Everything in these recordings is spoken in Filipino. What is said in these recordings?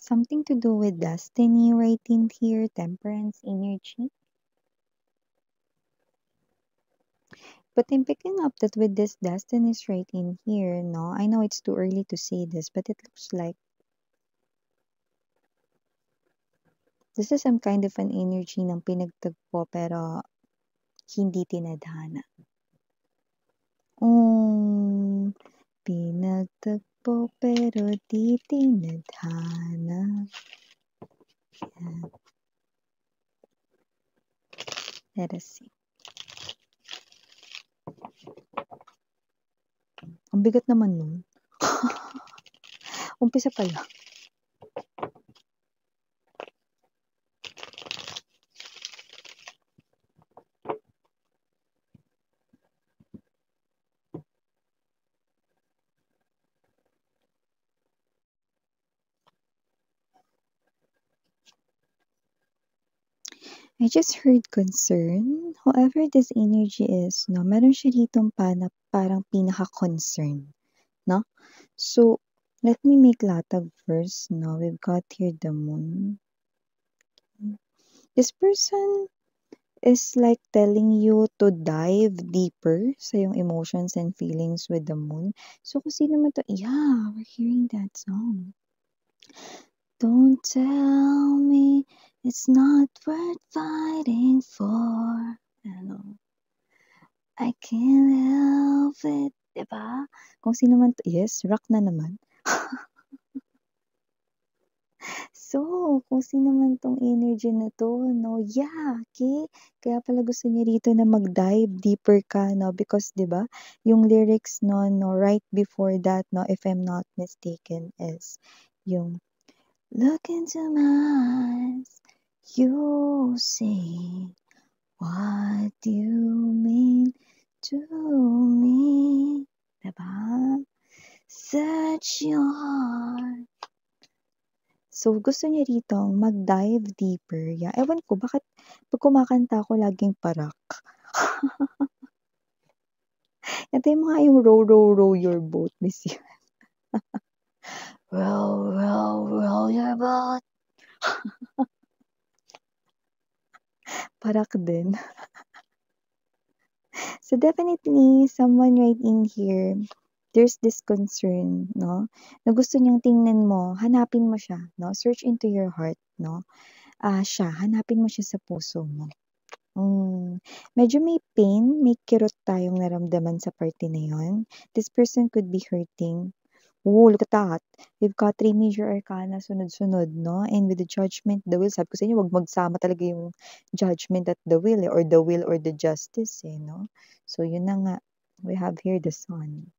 something to do with destiny right in here, temperance energy. But I'm picking up that with this destiny is right in here, no? I know it's too early to say this, but it looks like this is some kind of an energy ng pinagtagpo pero hindi tinadhana. Pinagtagpo pero di tinadhana. Yan. Let us see. Ang bigat naman nun. Umpisa pa lang. I just heard concern. Whoever this energy is, no, meron siya ditong parang pinaka-concern, no? So, let me make latag first, no? We've got here the moon. This person is like telling you to dive deeper sa yung emotions and feelings with the moon. So, kung sino man to, yeah, we're hearing that song. Don't tell me it's not worth fighting for. Ano? I can't help it. Diba? Kung sino man to, yes, rock na naman. So, kung sino man tong energy na to, no, yeah, okay? Kaya pala gusto niya rito na mag-dive deeper ka, no? Because, di ba, yung lyrics no, right before that, no, if I'm not mistaken, is yung, look into my eyes, you say, what you mean to me. Diba? Search your heart. So, gusto niya rito mag-dive deeper. Yeah. Ewan ko, bakit pag kumakanta ako laging parak? Ito yung mga yung row, row, row your boat, miss you. Row, row, row your boat. Parak din. So, definitely, someone right in here, there's this concern, no? Na gusto niyang tingnan mo, hanapin mo siya, no? Search into your heart, no? Hanapin mo siya sa puso mo. Medyo may pain, may kirot tayong naramdaman sa party na yun. This person could be hurting. Oh, look at that. We've got 3 major arcana sunod-sunod, no? And with the judgment, the will, sabi ko sa inyo, wag magsama talaga yung judgment at the will, or the will or the justice, no? So, yun na nga. We have here the sun.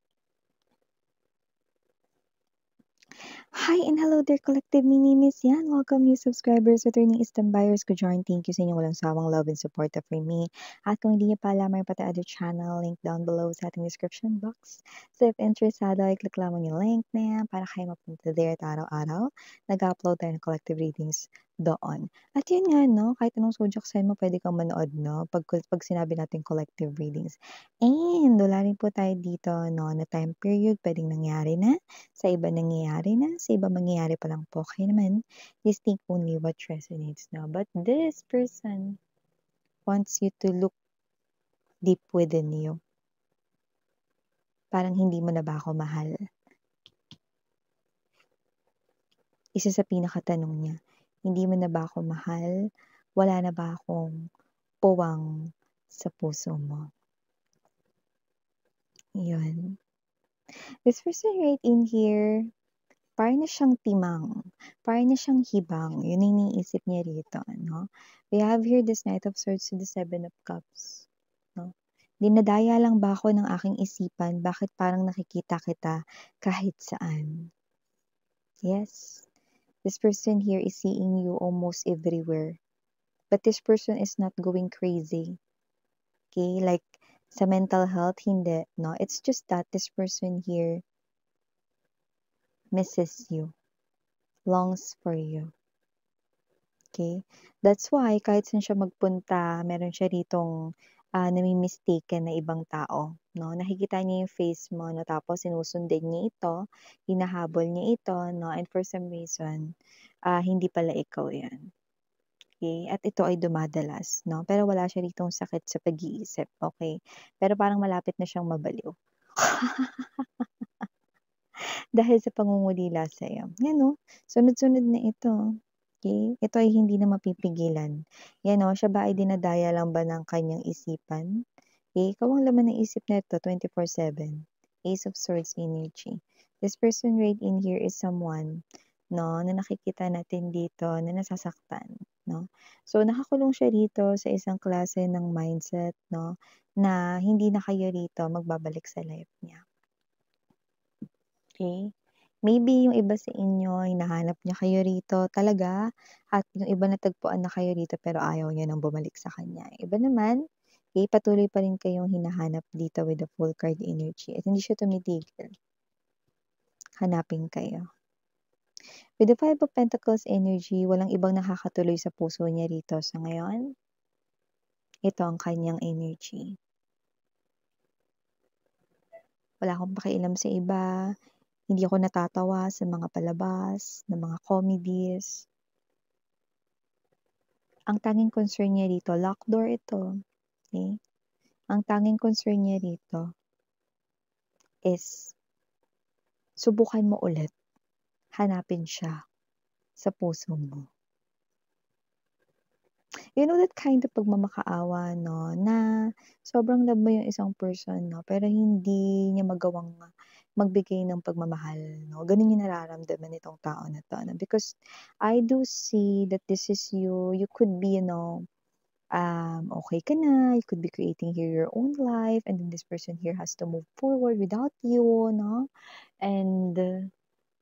Hi and hello there, collective. My name is Yan. Welcome new subscribers, returning Eastern buyers ko join. Thank you sa inyong walang sawang love and support for me. At kung hindi niyo pa alam, may pati other channel, link down below sa ating description box. So if interesado, i-click lamang yung link na yan para kayo mapunta there at araw-araw. Nag-upload tayo ng collective readings doon. At yun nga, no, kahit anong zodiac sign mo, pwede kang manood, no, pag sinabi natin collective readings. And wala rin po tayo dito, no, na time period, pwedeng nangyari na, sa iba nangyayari na, sa iba mangyayari pa lang po. Kaya naman, just think only what resonates, no. But this person wants you to look deep within you. Parang hindi mo na ba ako mahal? Isa sa pinakatanong niya, hindi mo na ba ako mahal? Wala na ba akong puwang sa puso mo? Yun. This person right in here, parang na siyang timang, parang na siyang hibang. Yun ang iniisip niya rito, no? We have here this Knight of Swords to the Seven of Cups, no? Dinadaya lang ba ako ng aking isipan? Bakit parang nakikita kita kahit saan? Yes, this person here is seeing you almost everywhere. But this person is not going crazy. Okay? Like, sa mental health, hindi. No? It's just that this person here misses you, longs for you. Okay? That's why, kahit saan siya magpunta, meron siya ritong nami-mistaken na ibang tao, 'no? Nakikita niya yung face mo 'no, tapos sinusundan niya ito, hinahabol niya ito 'no, and for some reason, hindi pala ikaw 'yan, okey? At ito ay dumadalas 'no, pero wala siya ditong sakit sa pag-iisip, okey? Pero parang malapit na siyang mabaliw. Dahil sa pangungulila sa'yo. 'Yan oh, sunod-sunod na ito, okey? Ito ay hindi na mapipigilan. 'Yan oh, siya ba ay dinadaya lang ba ng kanyang isipan? Ikaw ang laman ng isip nito 24/7. Ace of Swords energy. This person right in here is someone 'no, na nakikita natin dito na nasasaktan 'no. So, nakakulong siya rito sa isang klase ng mindset 'no, na hindi na kayo rito magbabalik sa life niya. Okey. Maybe yung iba sa inyo hinahanap niya kayo rito talaga at yung iba natagpuan na kayo rito pero ayaw niyo ng bumalik sa kanya. Iba naman, patuloy pa rin kayong hinahanap dito with the Full card energy at hindi siya tumitigil. Hanapin kayo. With the Five of Pentacles energy, walang ibang nakakatuloy sa puso niya rito sa ngayon. Ito ang kanyang energy. Wala akong pakialam sa iba. Hindi ako natatawa sa mga palabas, ng mga comedies. Ang tanging concern niya rito, locked door ito, okey? Ang tanging concern niya rito is subukan mo ulit, hanapin siya sa puso mo. You know that kind of pagmamakaawa 'no, na sobrang love mo yung isang person 'no, pero hindi niya magawang magbigay ng pagmamahal 'no, gano'n yung nararamdaman nitong tao na 'to 'no. Because I do see that this is you, you could be okay ka na, you could be creating here your own life and then this person here has to move forward without you 'no. And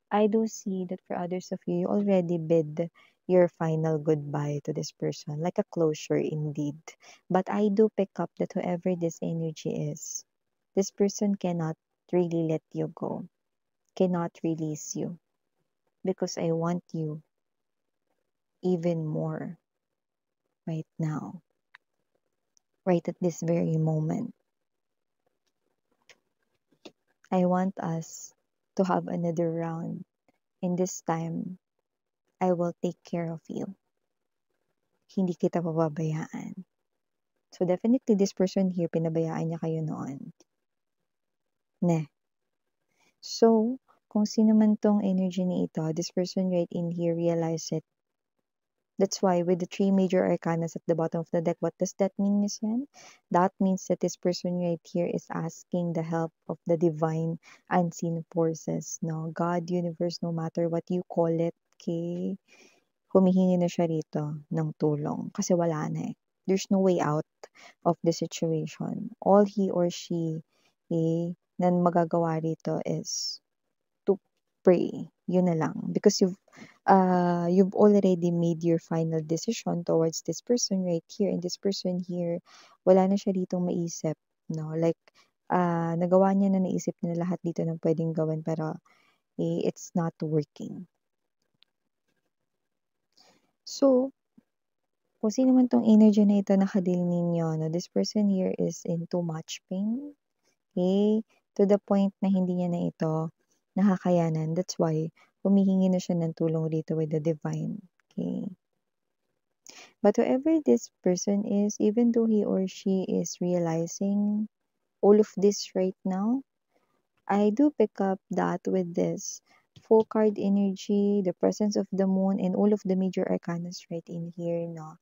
I do see that for others of you, you already bid your final goodbye to this person, like a closure indeed. But I do pick up that whoever this energy is, this person cannot really let you go, cannot release you, because I want you even more right now, right at this very moment. I want us to have another round, and this time, I will take care of you. Hindi kita pababayaan. So definitely this person here, pinabayaan niya kayo noon. Ne. So, kung sino man tong energy ni ito, this person right in here realize it. That's why with the three major arcanas at the bottom of the deck, what does that mean, Miss Yan? That means that this person right here is asking the help of the divine unseen forces. No, God, universe, no matter what you call it, okay? Humihingi na siya rito ng tulong kasi wala na eh. There's no way out of the situation. All he or she na magagawa rito is to pray. Yun na lang. Because you've already made your final decision towards this person right here. And this person here, wala na siya ditong maisip. No? Like, nagawa niya na naisip na lahat dito ng pwedeng gawin pero it's not working. So, kung sino man tong energy na ito nakadil ninyo, no, this person here is in too much pain. Okay? To the point na hindi niya na ito nakakayanan. That's why, humihingi na siya ng tulong rito with the divine. Okay? But whoever this person is, even though he or she is realizing all of this right now, I do pick up that with this full card energy, the presence of the moon, and all of the major arcanas right in here, no?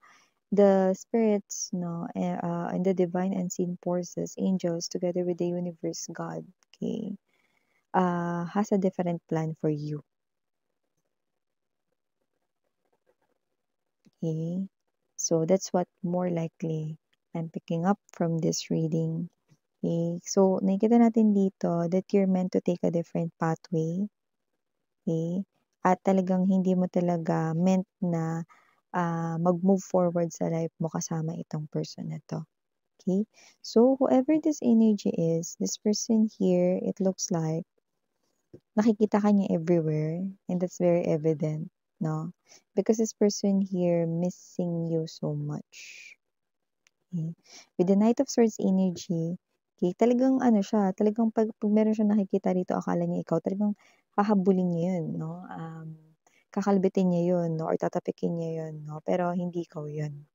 The spirits, no, and the divine unseen forces, angels, together with the universe, God, okay, has a different plan for you. Okay, so that's what more likely I'm picking up from this reading. Okay, so nakikita natin dito that you're meant to take a different pathway. Okay, at talagang hindi mo talaga meant na mag-move forward sa life mo kasama itong person na to. Okay, so whoever this energy is, this person here, it looks like nakikita ka niya everywhere and that's very evident, no? Because this person here missing you so much. Okay. With the Knight of Swords energy, okay, talagang ano siya, talagang pag meron siyang nakikita rito akala niya ikaw, talagang hahabulin niya yun, 'no, kakalbitin niya yun 'no or tatapikin niya yun 'no, pero hindi ikaw yun.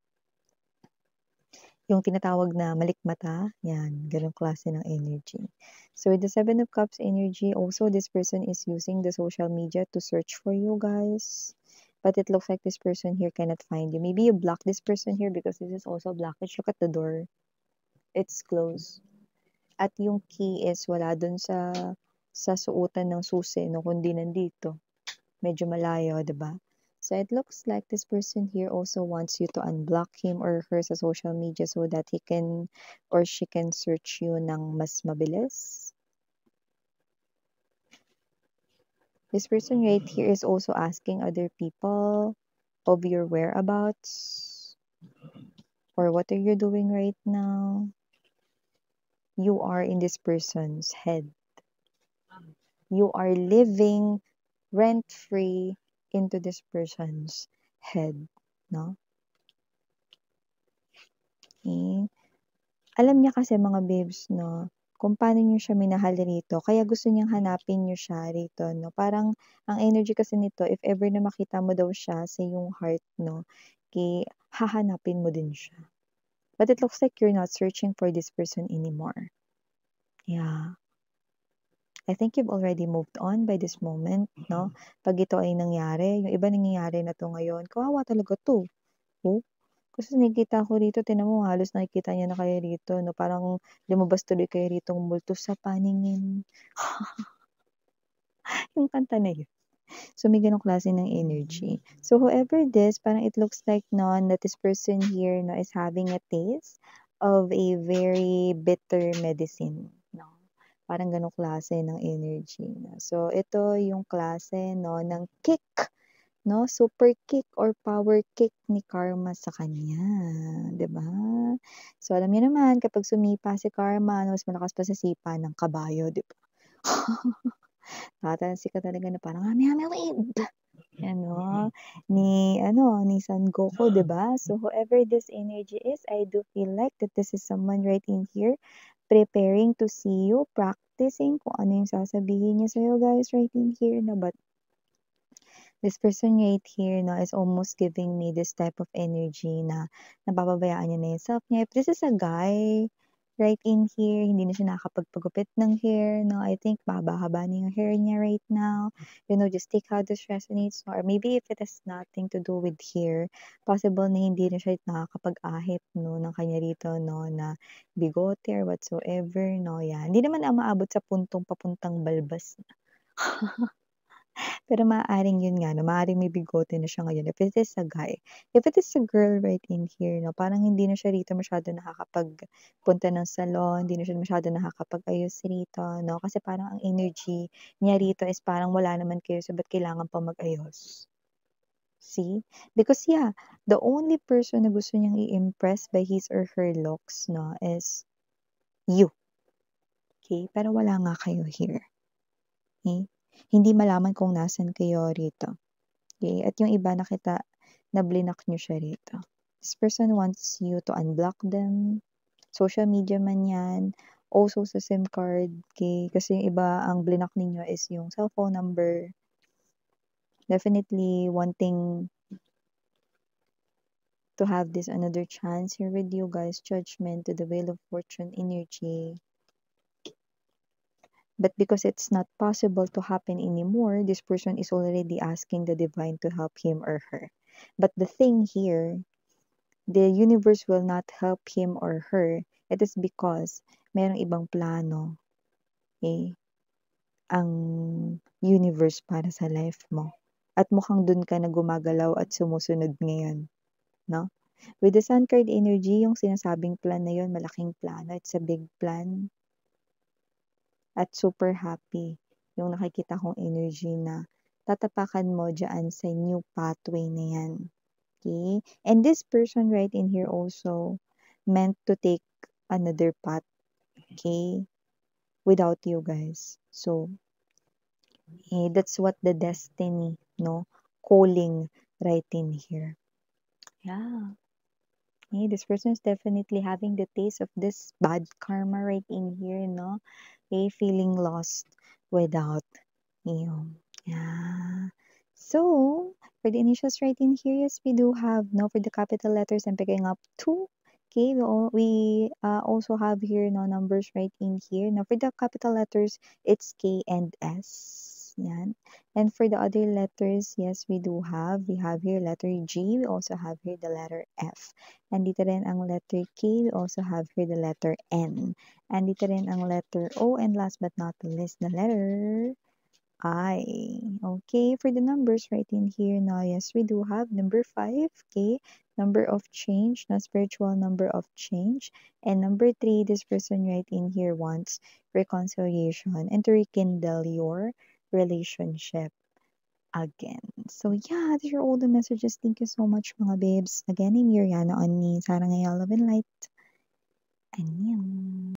Yung tinatawag na malikmata, yan, gano'ng klase ng energy. So with the Seven of Cups energy, also this person is using the social media to search for you guys. But it looks like this person here cannot find you. Maybe you block this person here because this is also blockage. Look at the door. It's closed. At yung key is wala dun sa suotan ng susi, no, kundi nandito. Medyo malayo, 'di ba? So it looks like this person here also wants you to unblock him or her sa social media so that he can or she can search you ng mas mabilis. This person right here is also asking other people of your whereabouts or what are you doing right now. You are in this person's head. You are living rent-free into this person's head, no? Okay. Alam niya kasi mga babes 'no, kung paano niyo siya minahal rito kaya gusto niyang hanapin niyo siya rito 'no. Parang ang energy kasi nito if ever na makita mo daw siya sa iyong heart 'no, hahanapin mo din siya. But it looks like you're not searching for this person anymore. Yeah. I think you've already moved on by this moment 'no. 'Pag ito ay nangyari, yung iba nangyayari na 'to ngayon, kawawa talaga 'to. Oh, kasi nakikita ko rito tingnan mo halos nakikita niya na kayo rito 'no, parang lumabas tuloy kayo ritong multo sa paningin. Yung kanta na yun. So, may gano'ng klase ng energy. So, whoever this, parang it looks like that this person here no, is having a taste of a very bitter medicine. No? Parang gano'ng klase ng energy. No? So, ito yung klase no, ng kick, no? Super kick or power kick ni Karma sa kanya. 'Di ba? So, alam niyo naman, kapag sumipa si Karma, no, mas malakas pa sa sipa ng kabayo, 'di ba? Tatalsik ka talaga na parang, "Hami, hami, wave!" Ni Son Goku, 'di ba? So whoever this energy is, I do feel like that this is someone right in here preparing to see you, practicing kung ano yung sasabihin niya sa'yo guys right in here na but this person right here no, is almost giving me this type of energy na napapabayaan niya na yung self niya. If this is a guy right in here, hindi na siya nakakapagpagupit ng hair, no, I think mahaba-haba na yung hair niya right now. You know, just take how this resonates. No? Or maybe if it has nothing to do with hair, possible na hindi na siya nakakapag-ahit no, ng kanya rito no, na bigote or whatsoever. No, yan. Hindi naman ang maabot sa puntong papuntang balbas. Pero maaaring yun nga 'no, maaaring may bigote na siya ngayon if it is a guy. If it is a girl right in here 'no, parang hindi na siya rito masyado nakakapagpunta ng salon, hindi na siya masyado nakakapag-ayos rito 'no, kasi parang ang energy niya rito is parang wala naman kayo so ba't kailangan pang mag-ayos? See? Because yeah, the only person na gusto niyang i-impress by his or her looks 'no, is you, okey? Pero wala nga kayo here, okey? Hindi malaman kung nasaan kayo rito. Okay, at yung iba nakita na blinak niyo siya rito. This person wants you to unblock them, social media man yan, also sa SIM card, okay? Kasi yung iba ang blinak ninyo is yung cellphone number. Definitely wanting to have this another chance here with you guys, judgment to the Wheel of Fortune energy. But because it's not possible to happen anymore, this person is already asking the divine to help him or her. But the thing here, the universe will not help him or her. It is because merong ibang plano, eh, ang universe para sa life mo. At mukhang dun ka na gumagalaw at sumusunod ngayon, no? With the Sun card energy, yung sinasabing plan na yun, malaking plano. It's a big plan. At super happy yung nakikita kong energy na tatapakan mo dyan sa new pathway na yan. Okay? And this person right in here also meant to take another path, okay? Without you guys. So, that's what the destiny, no? Calling right in here. Yeah. Okay, this person is definitely having the taste of this bad karma right in here, no? Okay, feeling lost without you. Yeah. So, for the initials right in here, yes, we do have, no, for the capital letters, I'm picking up two. Okay, we also have here, no, numbers right in here. Now, for the capital letters, it's K and S. Yan. And for the other letters, yes, we have here letter G, we also have here the letter F. And dito rin ang letter K, we also have here the letter N. And dito rin ang letter O, and last but not the least, the letter I. Okay, for the numbers right in here now, yes, we do have number 5, okay, number of change, na spiritual number of change. And number 3, this person right in here wants reconciliation and to rekindle your relationship again. So yeah, these are all the messages. Thank you so much mga babes. Again, I'm Miriana on ni Sarang Love and Light. Annyeong.